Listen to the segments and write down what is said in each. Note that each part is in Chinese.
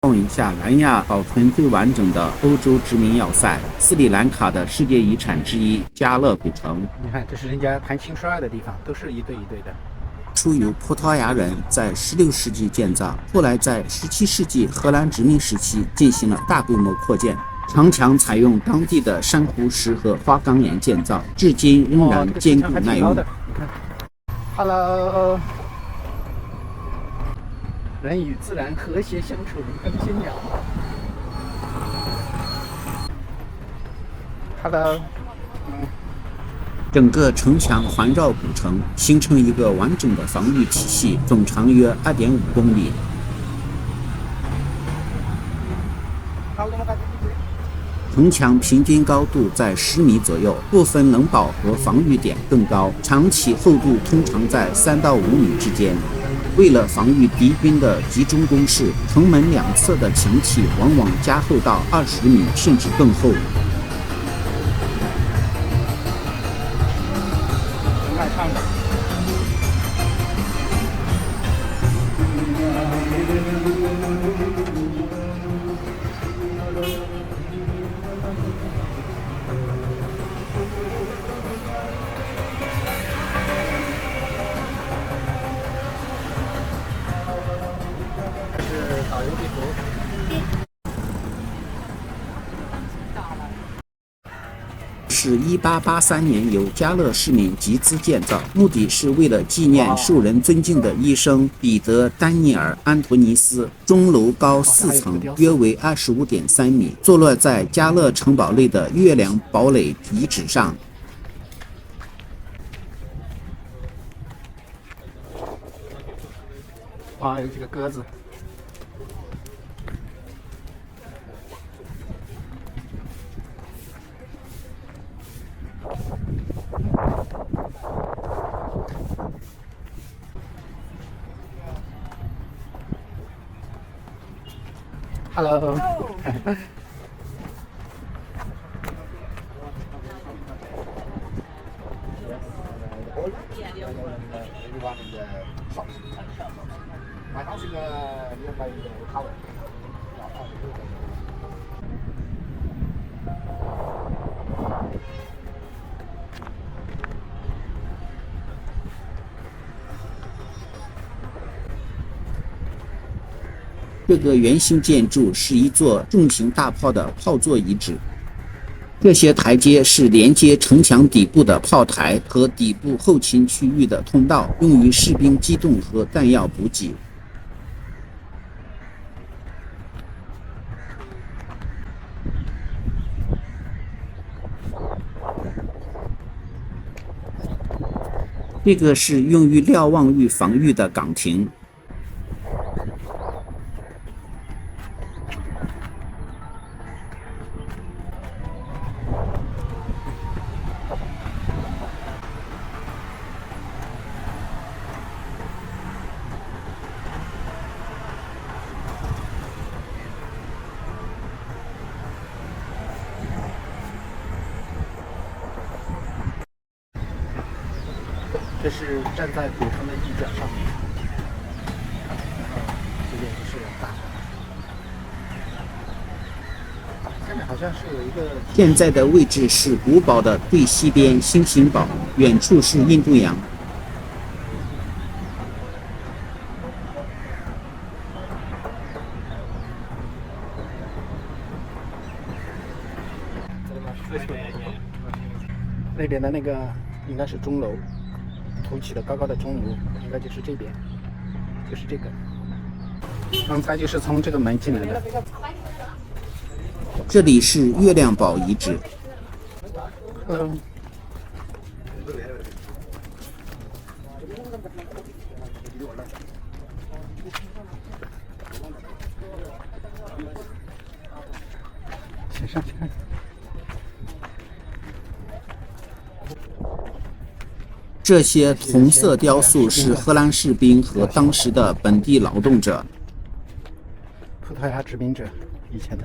望一下南亚保存最完整的欧洲殖民要塞——斯里兰卡的世界遗产之一加勒古城。你看，这是人家谈情说爱的地方，都是一对一对的。初由葡萄牙人在16世纪建造，后来在17世纪荷兰殖民时期进行了大规模扩建。城墙采用当地的珊瑚石和花岗岩建造，至今仍然坚固耐用。你看 ，Hello， 人与自然和谐相处，很新鸟。Hello， 整个城墙环绕古城，形成一个完整的防御体系，总长约2.5公里。城墙平均高度在10米左右，部分冷堡和防御点更高，长期厚度通常在3到5米之间。为了防御敌军的集中攻势，城门两侧的墙体往往加厚到20米甚至更厚。爱唱的。导游地图是1883年由加勒市民集资建造，目的是为了纪念受人尊敬的医生彼得·丹尼尔·安托尼斯。钟楼高4层，约为25.3米，坐落在加勒城堡内的月亮堡垒遗址上。哇，有几个鸽子。Hello。这个圆形建筑是一座重型大炮的炮座遗址。这些台阶是连接城墙底部的炮台和底部后勤区域的通道，用于士兵机动和弹药补给。这个是用于瞭望域防御的岗亭。这是站在古城的一角上面，然后这边就是大城。下面好像是有一个。现在的位置是古堡的最西边星星堡，远处是印度洋。那边的那个应该是钟楼，凸起的高高的钟楼，应该就是这边，就是这个。刚才就是从这个门进来的。这里是月亮堡遗址。先上去看。这些红色雕塑是荷兰士兵和当时的本地劳动者。葡萄牙殖民者以前的。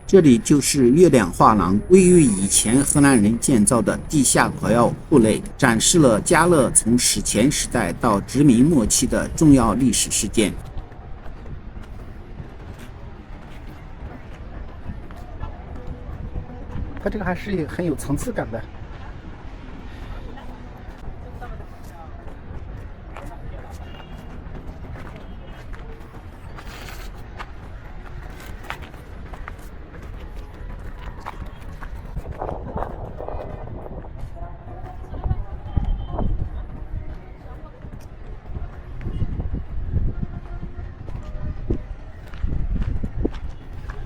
这里就是月亮画廊，位于以前荷兰人建造的地下火药库内，展示了加勒从史前时代到殖民末期的重要历史事件。它这个还是很有层次感的。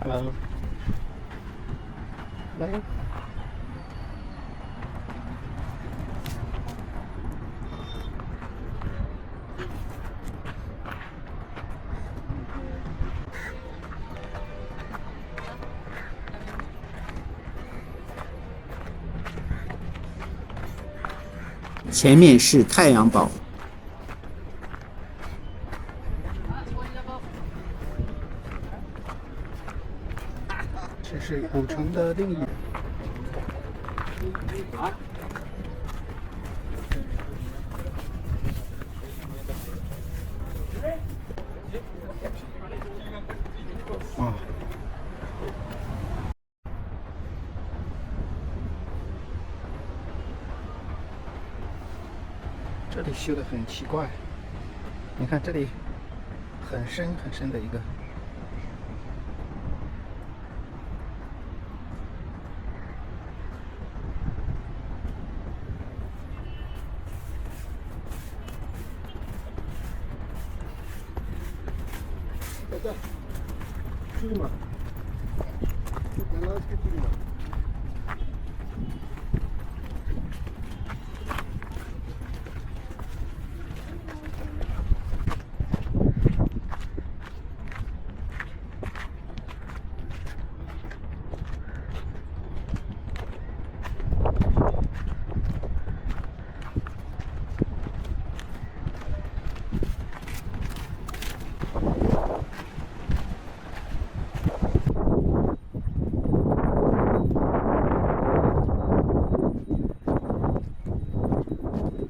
Hello. Hello. 前面是太阳堡。这是古城的另一面。哇！这里修得很奇怪，你看这里很深很深的一个。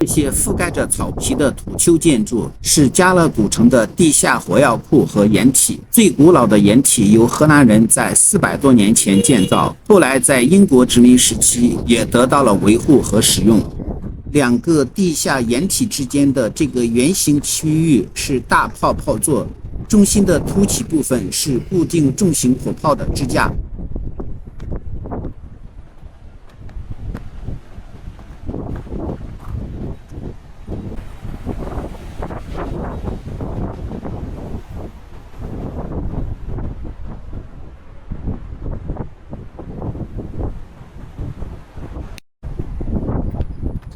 这些覆盖着草皮的土丘建筑是加勒古城的地下火药库和掩体。最古老的掩体由荷兰人在400多年前建造，后来在英国殖民时期也得到了维护和使用。两个地下掩体之间的这个圆形区域是大炮炮座，中心的凸起部分是固定重型火炮的支架。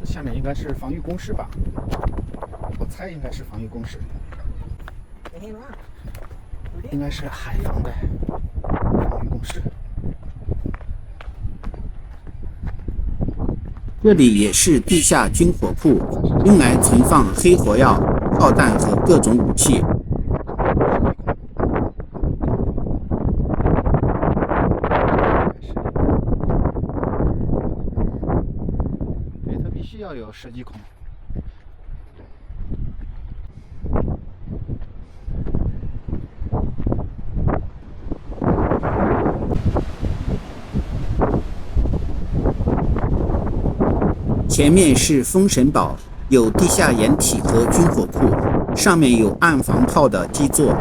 下面应该是防御工事吧，我猜应该是防御工事，应该是海防的防御工事。这里也是地下军火库，用来存放黑火药、炮弹和各种武器。需要有射击孔。前面是封神堡，有地下掩体和军火库，上面有暗防炮的基座。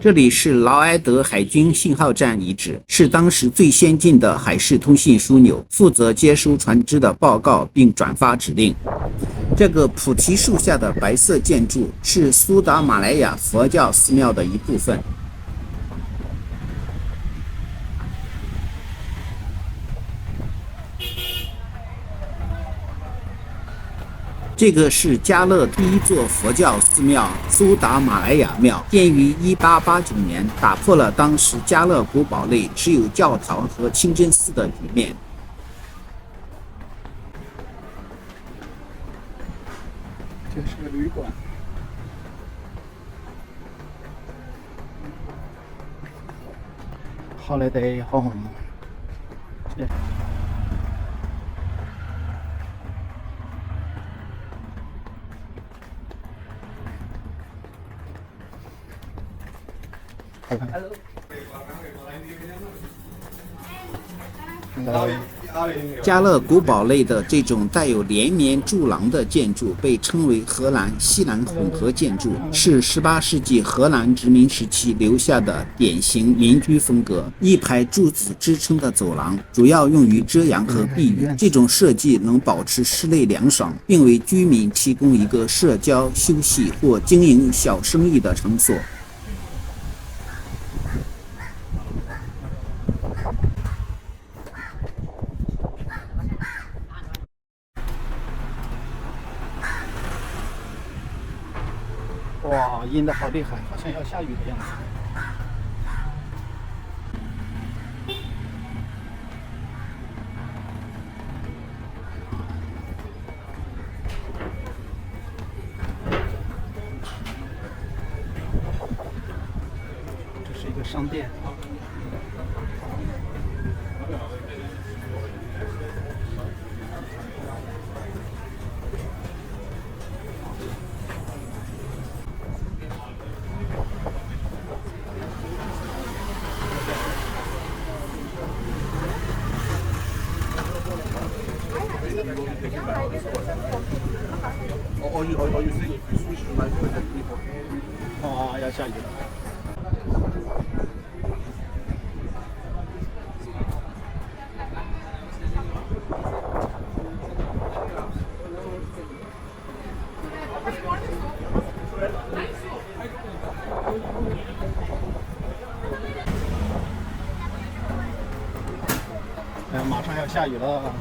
这里是劳埃德海军信号站遗址，是当时最先进的海事通信枢纽，负责接收船只的报告并转发指令。这个菩提树下的白色建筑是苏达马来亚佛教寺庙的一部分。这个是加勒第一座佛教寺庙苏达马来亚庙，建于1889年，打破了当时加勒古堡内只有教堂和清真寺的局面。这是个旅馆。Holiday home。加勒古堡内的这种带有连绵柱廊的建筑被称为荷兰西南混合建筑，是18世纪荷兰殖民时期留下的典型民居风格。一排柱子支撑的走廊主要用于遮阳和避雨，这种设计能保持室内凉爽，并为居民提供一个社交、休息或经营小生意的场所。哇，阴得好厉害，好像要下雨的样子。这是一个商店。哦，要下雨了。哎，马上要下雨了。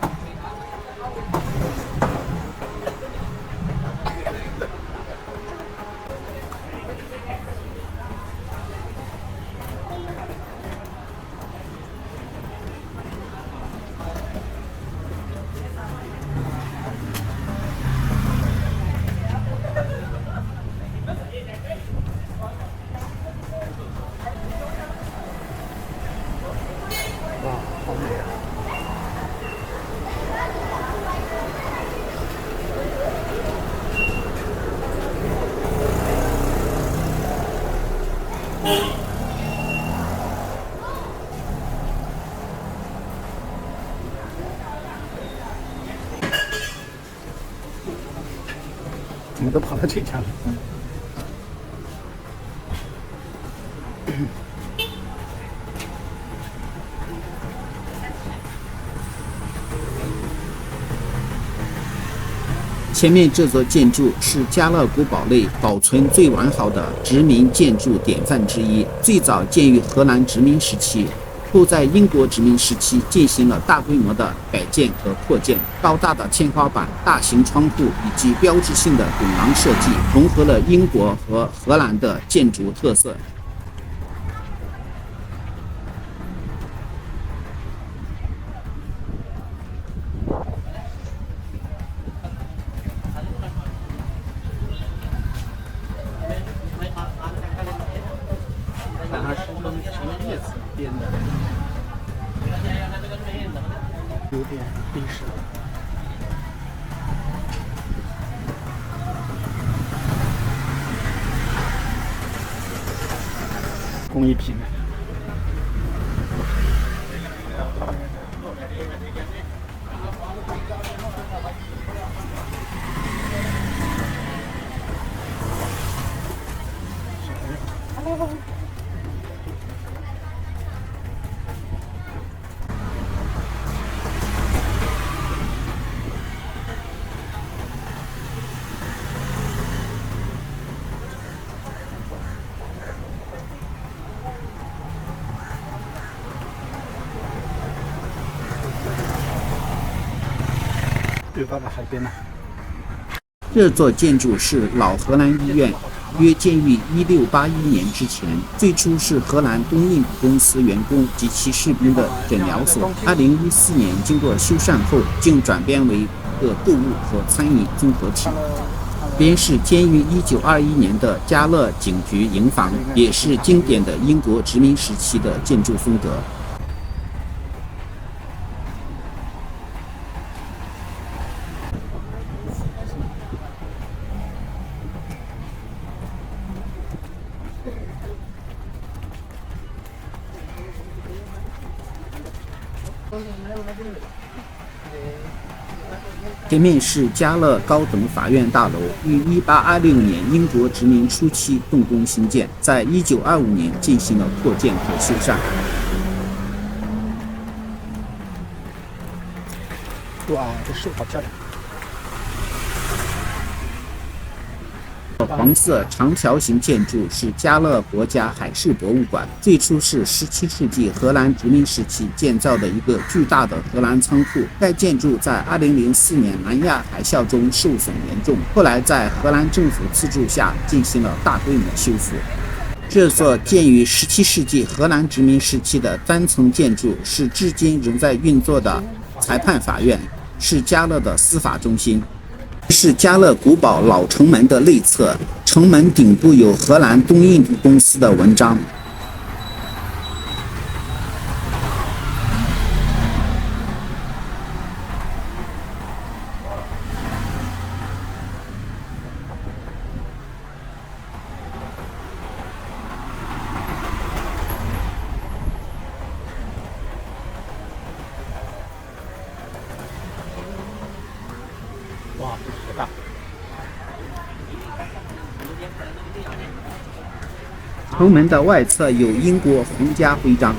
哇，好美啊！我们都跑到这家了。前面这座建筑是加勒古堡内保存最完好的殖民建筑典范之一，最早建于荷兰殖民时期，后在英国殖民时期进行了大规模的改建和扩建。高大的天花板、大型窗户以及标志性的拱廊设计，融合了英国和荷兰的建筑特色。反而是用什么叶子编的，有点历史。工艺品。就到了海边了。这座建筑是老荷兰医院，约建于1681年之前，最初是荷兰东印度公司员工及其士兵的诊疗所。2014年经过修缮后，竟转变为一个购物和餐饮综合体。边是建于1921年的加勒警局营房，也是经典的英国殖民时期的建筑风格。前面是加勒高等法院大楼，于1826年英国殖民初期动工兴建，在1925年进行了扩建和修缮。哇，这树好漂亮！黄色长条形建筑是加勒国家海事博物馆，最初是17世纪荷兰殖民时期建造的一个巨大的荷兰仓库。该建筑在2004年南亚海啸中受损严重，后来在荷兰政府资助下进行了大规模修复。这座建于17世纪荷兰殖民时期的单层建筑是至今仍在运作的裁判法院，是加勒的司法中心。是加勒古堡老城门的内侧，城门顶部有荷兰东印度公司的纹章。哇，这好大！城门的外侧有英国皇家徽章。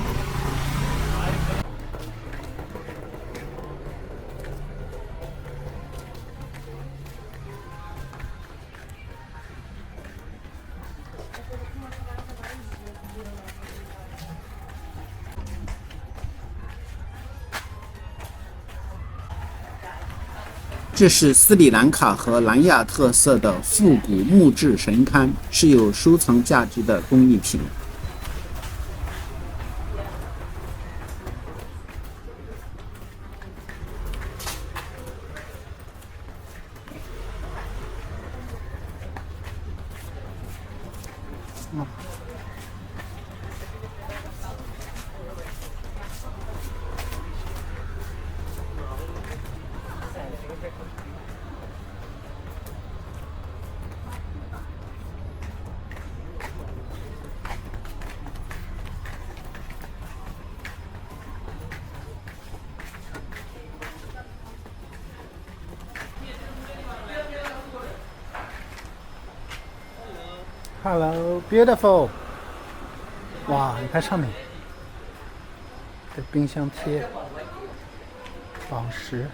这是斯里兰卡和南亚特色的复古木质神龛，是有收藏价值的工艺品。Hello, beautiful！ 哇，你看上面，这冰箱贴、宝石。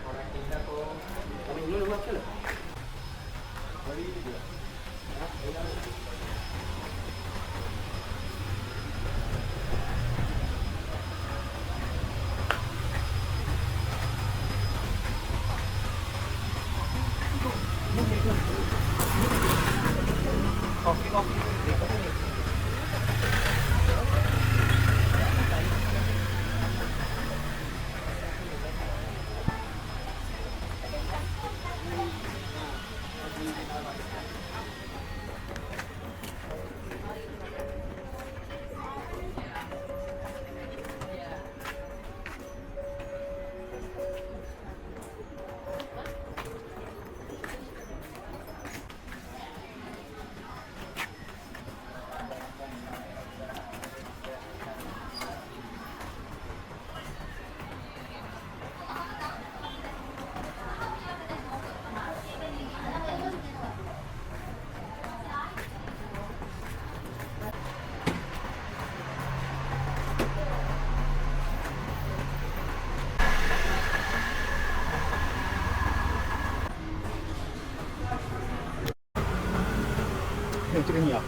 这个鸟。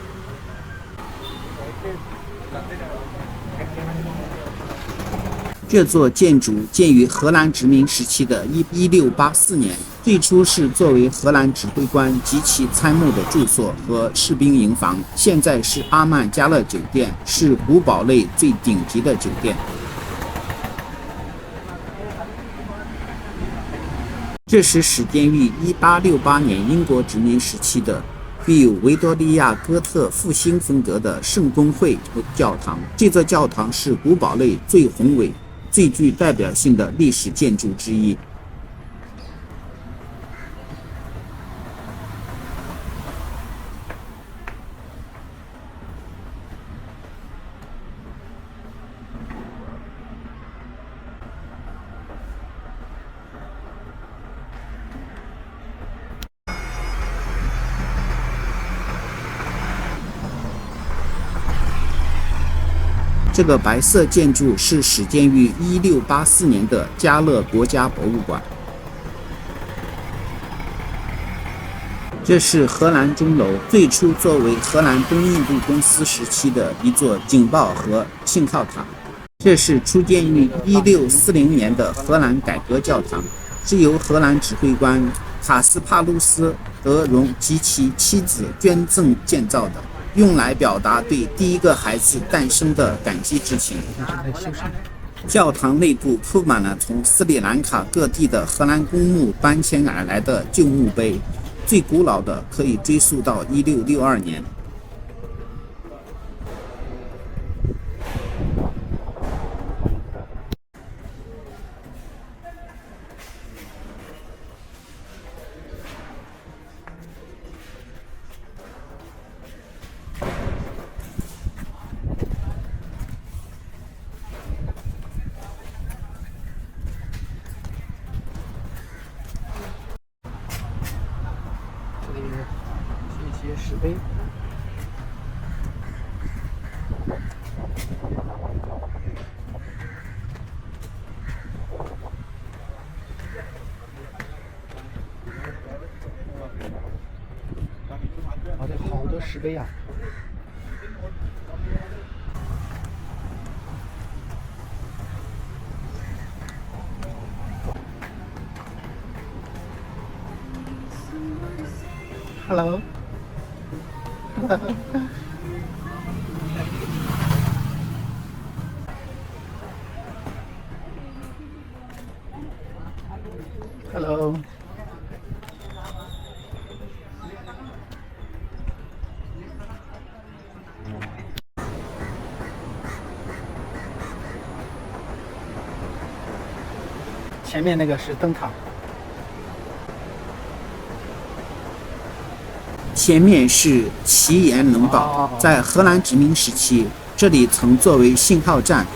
这座建筑建于荷兰殖民时期的1684年，最初是作为荷兰指挥官及其参谋的住所和士兵营房，现在是阿曼加勒酒店，是古堡类最顶级的酒店。这是始建于1868年英国殖民时期的具有维多利亚哥特复兴风格的圣公会教堂。这座教堂是古堡类最宏伟、最具代表性的历史建筑之一。这个白色建筑是始建于1684年的加勒国家博物馆。这是荷兰钟楼，最初作为荷兰东印度公司时期的一座警报和信号塔。这是初建于1640年的荷兰改革教堂，是由荷兰指挥官卡斯帕鲁斯·德容及其妻子捐赠建造的，用来表达对第一个孩子诞生的感激之情。教堂内部铺满了从斯里兰卡各地的荷兰公墓搬迁而来的旧墓碑，最古老的可以追溯到1662年。石碑，好多石碑啊！Hello。Hello。前面那个是灯塔。前面是奇岩能堡，在荷兰殖民时期，这里曾作为信号站，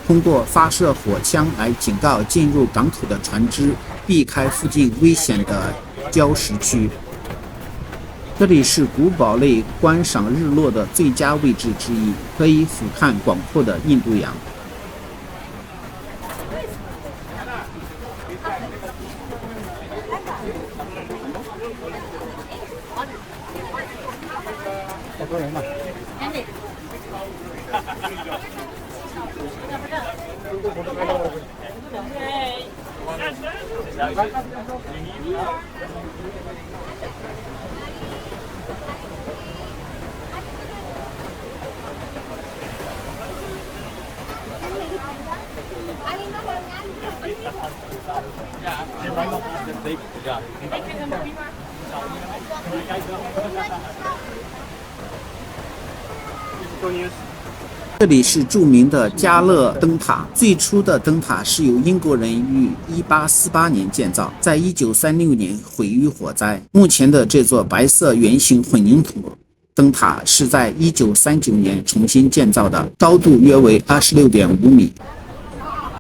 通过发射火枪来警告进入港口的船只避开附近危险的礁石区。这里是古堡类观赏日落的最佳位置之一，可以俯瞰广阔的印度洋。好多人嘛。这里是著名的加勒灯塔，最初的灯塔是由英国人于1848年建造，在1936年毁于火灾。目前的这座白色圆形混凝土灯塔是在1939年重新建造的，高度约为26.5米。